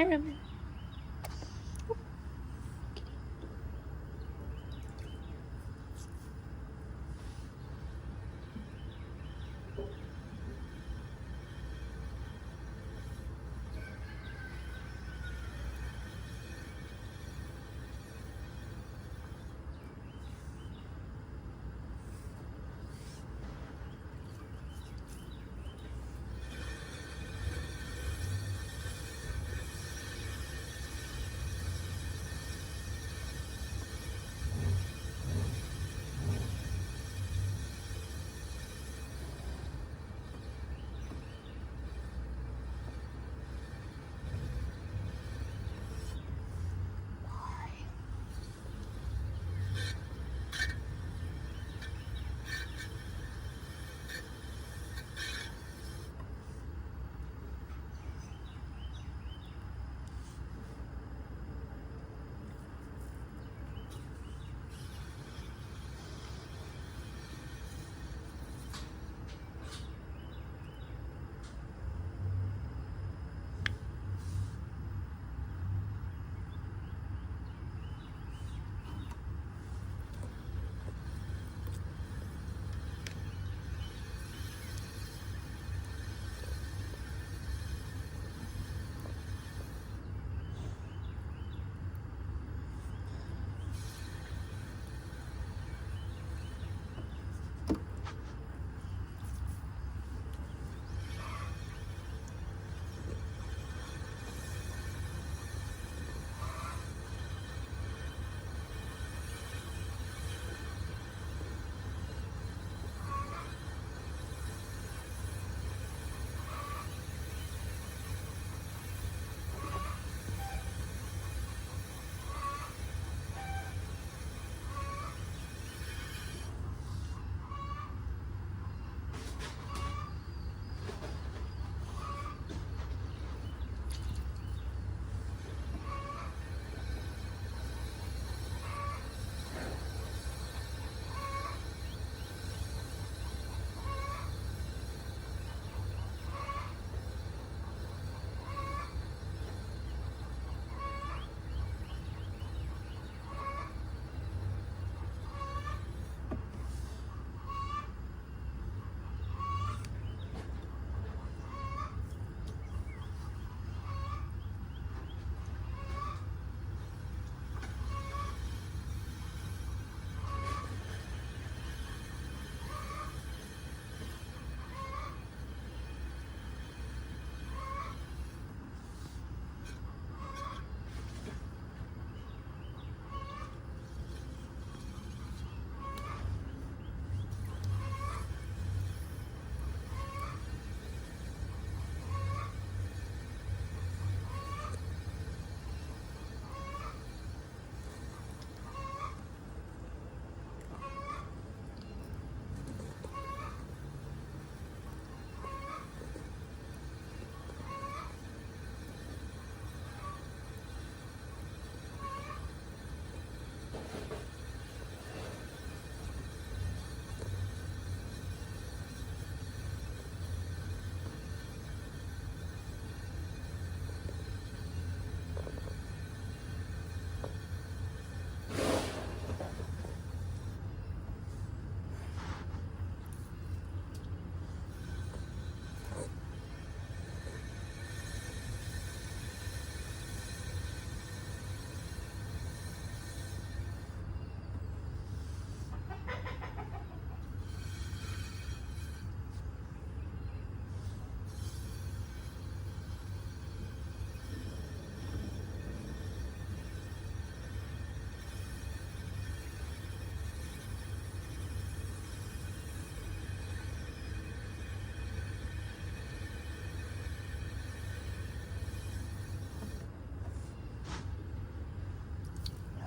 Hi, Roman.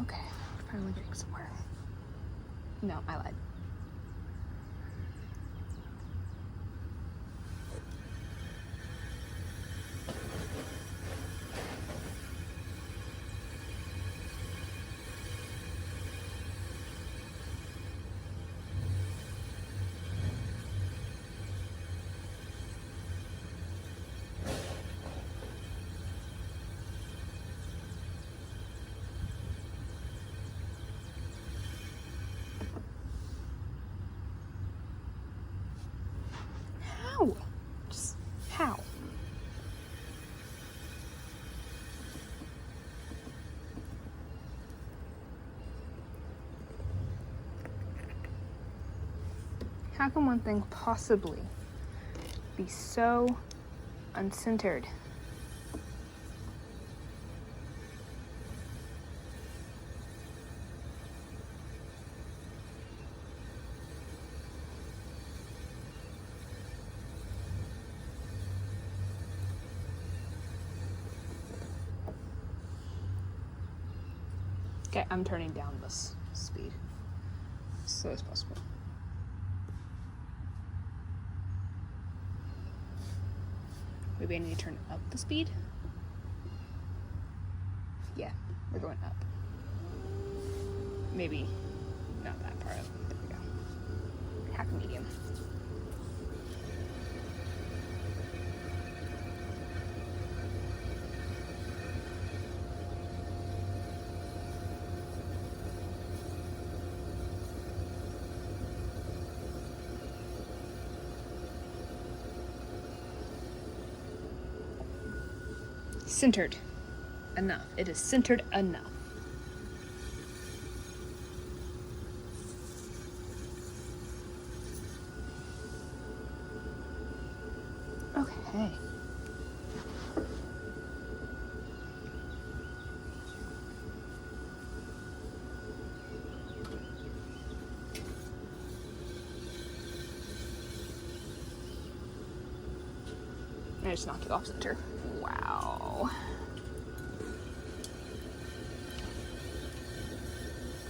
Okay, probably getting somewhere. No, I lied. How? Just how? How can one thing possibly be so uncentered? Okay, I'm turning down this speed as slow as possible. Maybe I need to turn up the speed? Yeah, we're going up. Maybe not that part of it. There we go. Happy medium. Centered enough. It is centered enough. Okay. I just knocked it off center. Wow.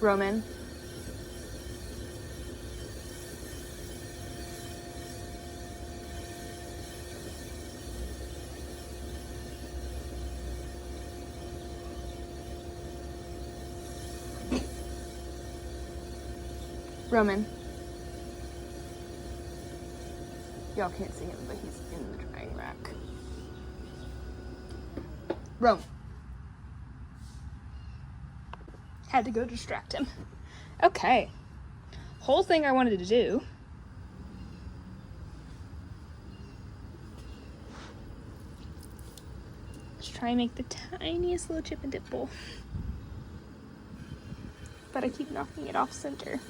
Roman. Roman. Y'all can't see him, but he's in the drying rack. Rome. Had to go distract him. Okay. Whole thing I wanted to do. Let's try and make the tiniest little chip and dip bowl. But I keep knocking it off center.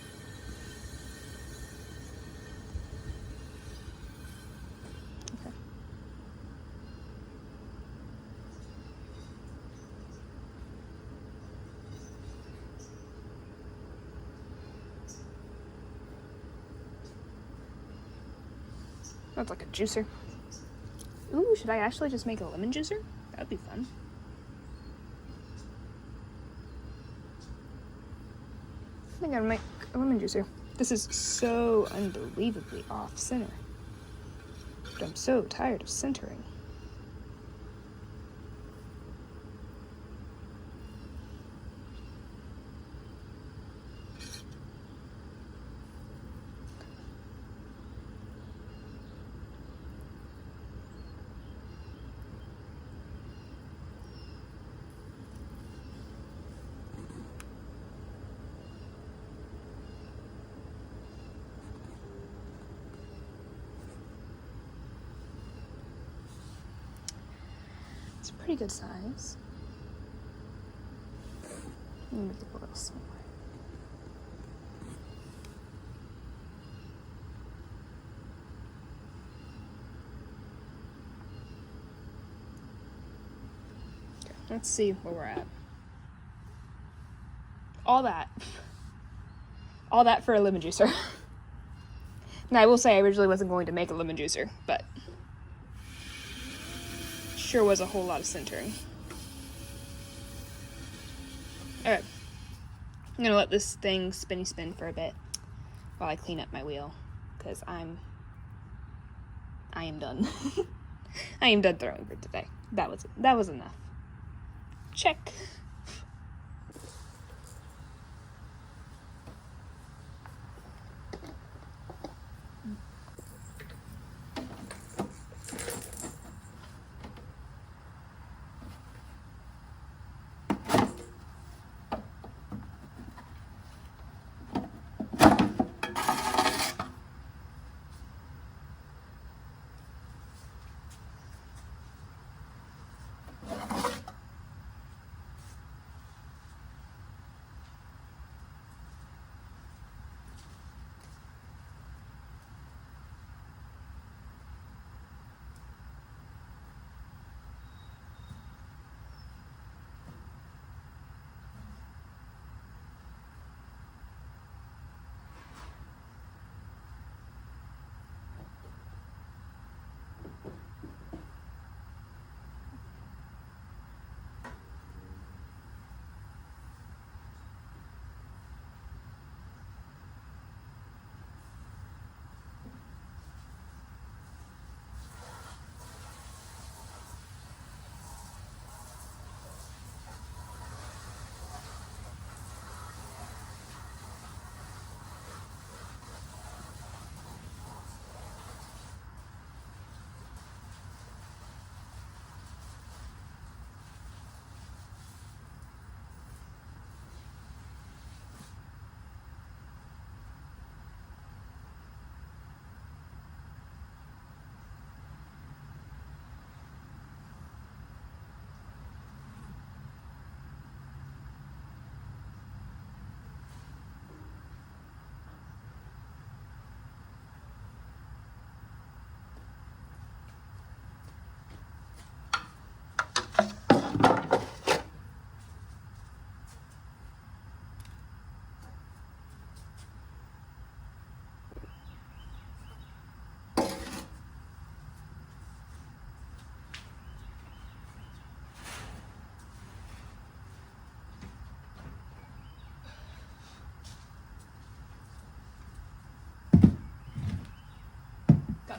That's like a juicer. Ooh, should I actually just make a lemon juicer? That'd be fun. I think I'm gonna make a lemon juicer. This is so unbelievably off center. But I'm so tired of centering. It's a pretty good size. Make it a little smaller. Okay, let's see where we're at. All that for a lemon juicer. Now I will say I originally wasn't going to make a lemon juicer, but sure was a whole lot of centering. Alright. I'm gonna let this thing spin for a bit while I clean up my wheel, because I am done. I am done throwing for today. That was enough. Check.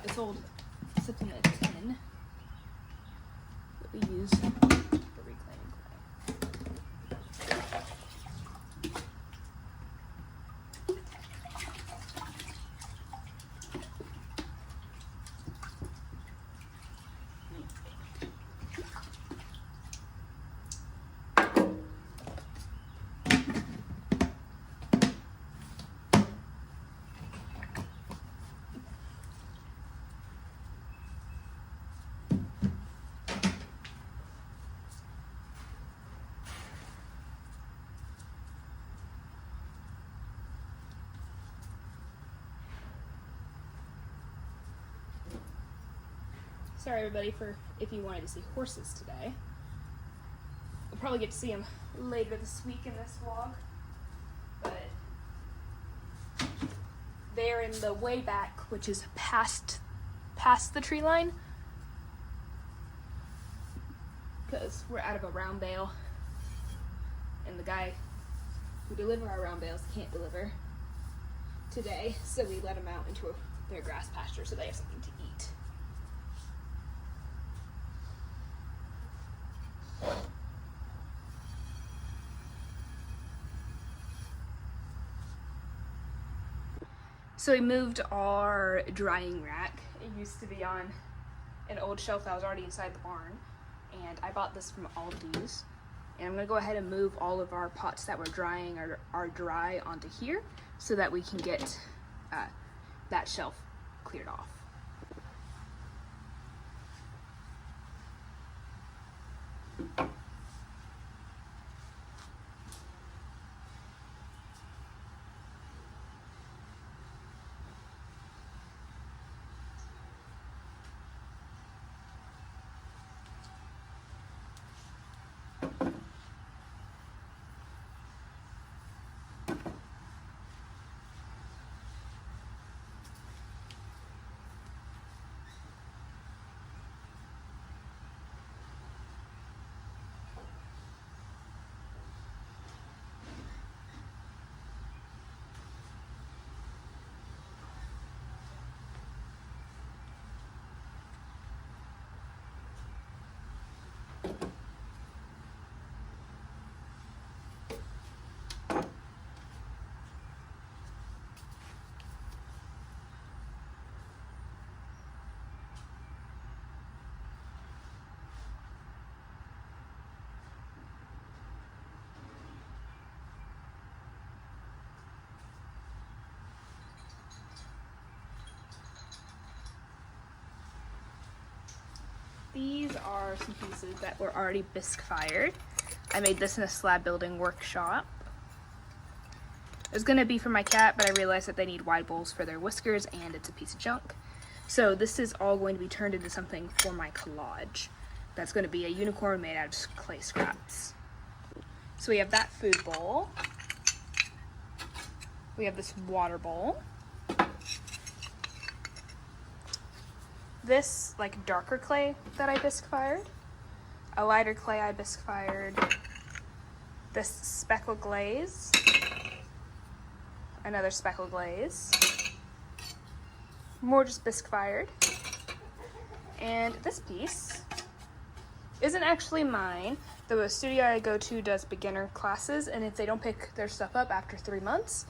this old cement tin that we use for reclaiming clay. Sorry everybody for if you wanted to see horses today. We'll probably get to see them later this week in this vlog. But they're in the way back, which is past the tree line. Because we're out of a round bale. And the guy who delivered our round bales can't deliver today. So we let them out into their grass pasture so they have something to eat. So we moved our drying rack. It used to be on an old shelf that was already inside the barn, and I bought this from Aldi's. And I'm gonna go ahead and move all of our pots that were drying are dry onto here so that we can get that shelf cleared off. These are some pieces that were already bisque fired. I made this in a slab building workshop. It was gonna be for my cat, but I realized that they need wide bowls for their whiskers and it's a piece of junk. So this is all going to be turned into something for my collage. That's gonna be a unicorn made out of clay scraps. So we have that food bowl. We have this water bowl. This like darker clay that I bisque fired, a lighter clay I bisque fired, this speckle glaze, another speckle glaze, more just bisque fired, and this piece isn't actually mine. The studio I go to does beginner classes, and if they don't pick their stuff up after 3 months,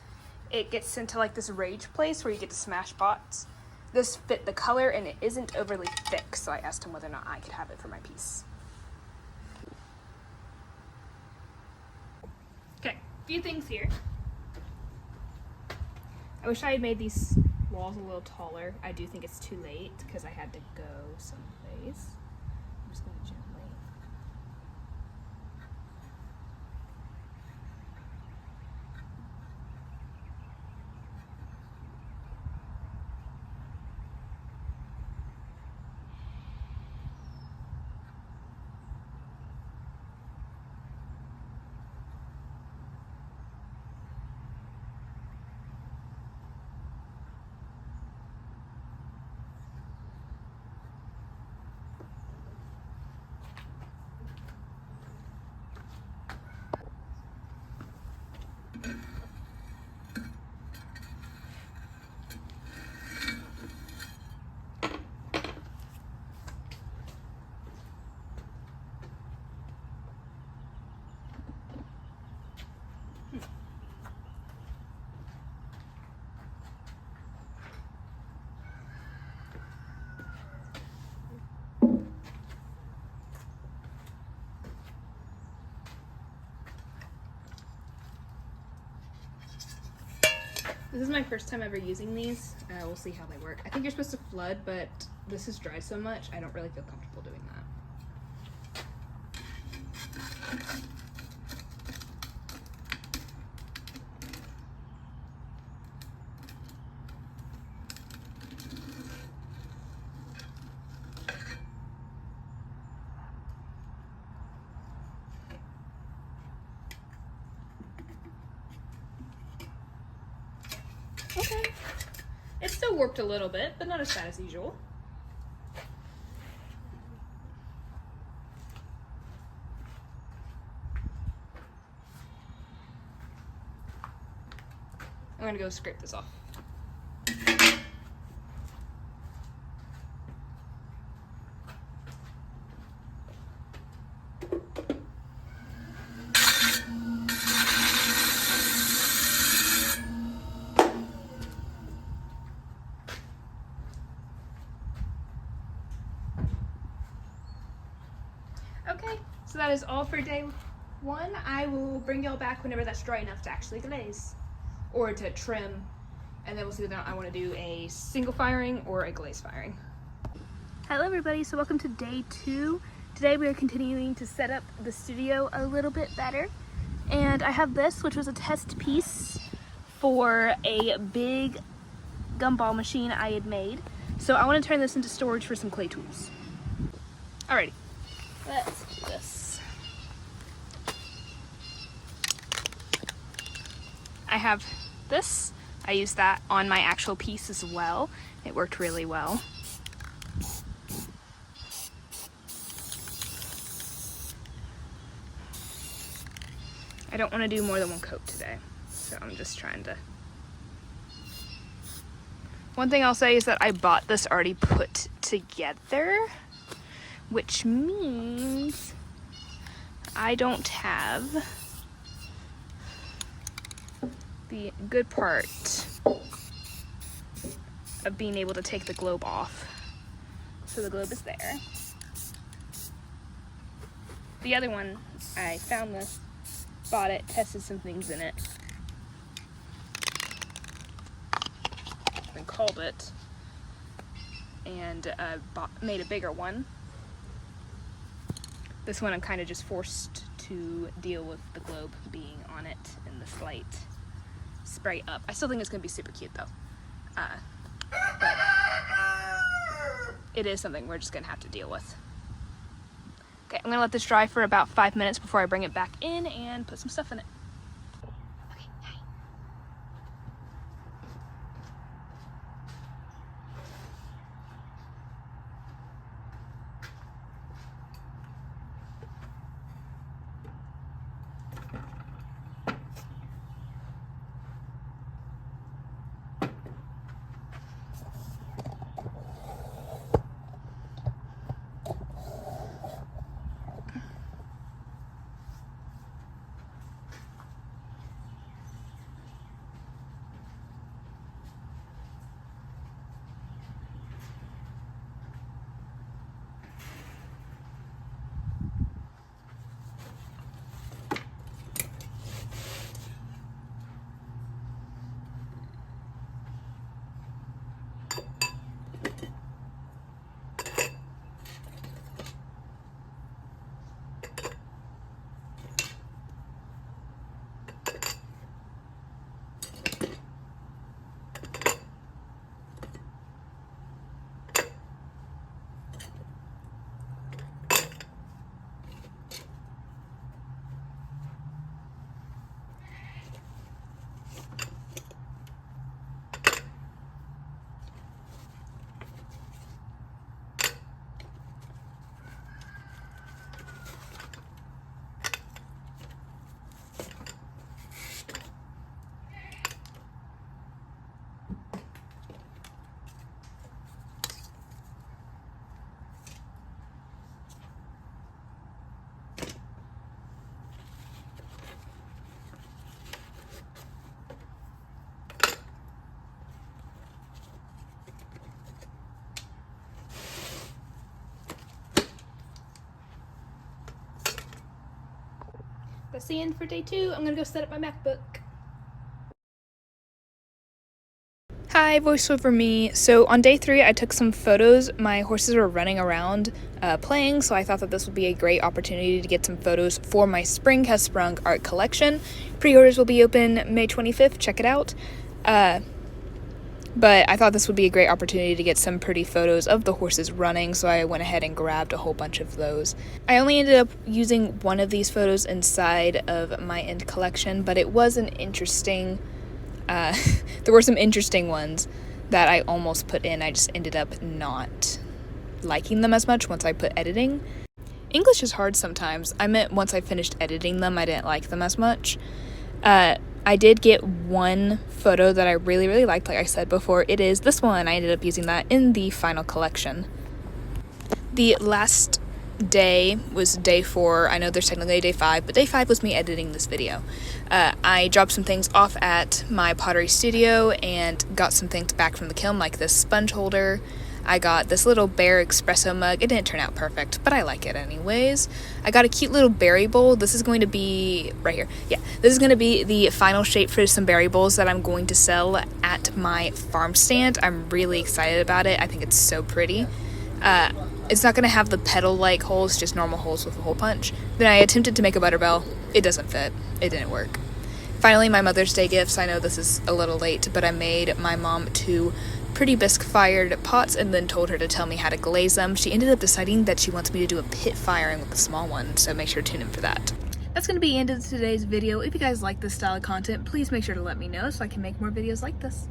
it gets sent to like this rage place where you get to smash pots. This fit the color and it isn't overly thick, so I asked him whether or not I could have it for my piece. Okay, a few things here. I wish I had made these walls a little taller. I do think it's too late because I had to go someplace. I'm just going to gently. This is my first time ever using these. We'll see how they work. I think you're supposed to flood, but this is dry so much, I don't really feel comfortable doing that. Okay. It still warped a little bit, but not as bad as usual. I'm gonna go scrape this off. Okay, so that is all for day 1. I will bring y'all back whenever that's dry enough to actually glaze or to trim, and then we'll see whether or not I want to do a single firing or a glaze firing. Hello everybody, so welcome to day 2. Today we are continuing to set up the studio a little bit better, and I have this, which was a test piece for a big gumball machine I had made. So I want to turn this into storage for some clay tools. Alrighty. Let's do this. I have this. I used that on my actual piece as well. It worked really well. I don't want to do more than one coat today, so I'm just trying to... One thing I'll say is that I bought this already put together, which means I don't have the good part of being able to take the globe off. So the globe is there. The other one, I found this, bought it, tested some things in it, and called it, and made a bigger one. This one I'm kind of just forced to deal with the globe being on it and the slight spray up. I still think it's going to be super cute though. But it is something we're just going to have to deal with. Okay, I'm going to let this dry for about 5 minutes before I bring it back in and put some stuff in it. Okay, hi. That's the end for day 2. I'm gonna go set up my MacBook. Hi, voiceover me. So on day 3, I took some photos. My horses were running around playing, so I thought that this would be a great opportunity to get some photos for my Spring Has Sprung art collection. Pre-orders will be open May 25th. Check it out. But I thought this would be a great opportunity to get some pretty photos of the horses running, so I went ahead and grabbed a whole bunch of those. I only ended up using one of these photos inside of my end collection, but it was an interesting, there were some interesting ones that I almost put in. I just ended up not liking them as much once I put editing. English is hard sometimes. I meant once I finished editing them, I didn't like them as much. I did get one photo that I really, really liked, like I said before. It is this one. I ended up using that in the final collection. The last day was day 4. I know there's technically a day 5, but day 5 was me editing this video. I dropped some things off at my pottery studio and got some things back from the kiln, like this sponge holder. I got this little bear espresso mug. It didn't turn out perfect, but I like it anyways. I got a cute little berry bowl. This is going to be right here. Yeah, this is going to be the final shape for some berry bowls that I'm going to sell at my farm stand. I'm really excited about it. I think it's so pretty. It's not going to have the petal-like holes, just normal holes with a hole punch. Then I attempted to make a butter bell. It doesn't fit. It didn't work. Finally, my Mother's Day gifts. I know this is a little late, but I made my mom 2 pretty bisque-fired pots and then told her to tell me how to glaze them. She ended up deciding that she wants me to do a pit firing with the small one, so make sure to tune in for that. That's going to be the end of today's video. If you guys like this style of content, please make sure to let me know so I can make more videos like this.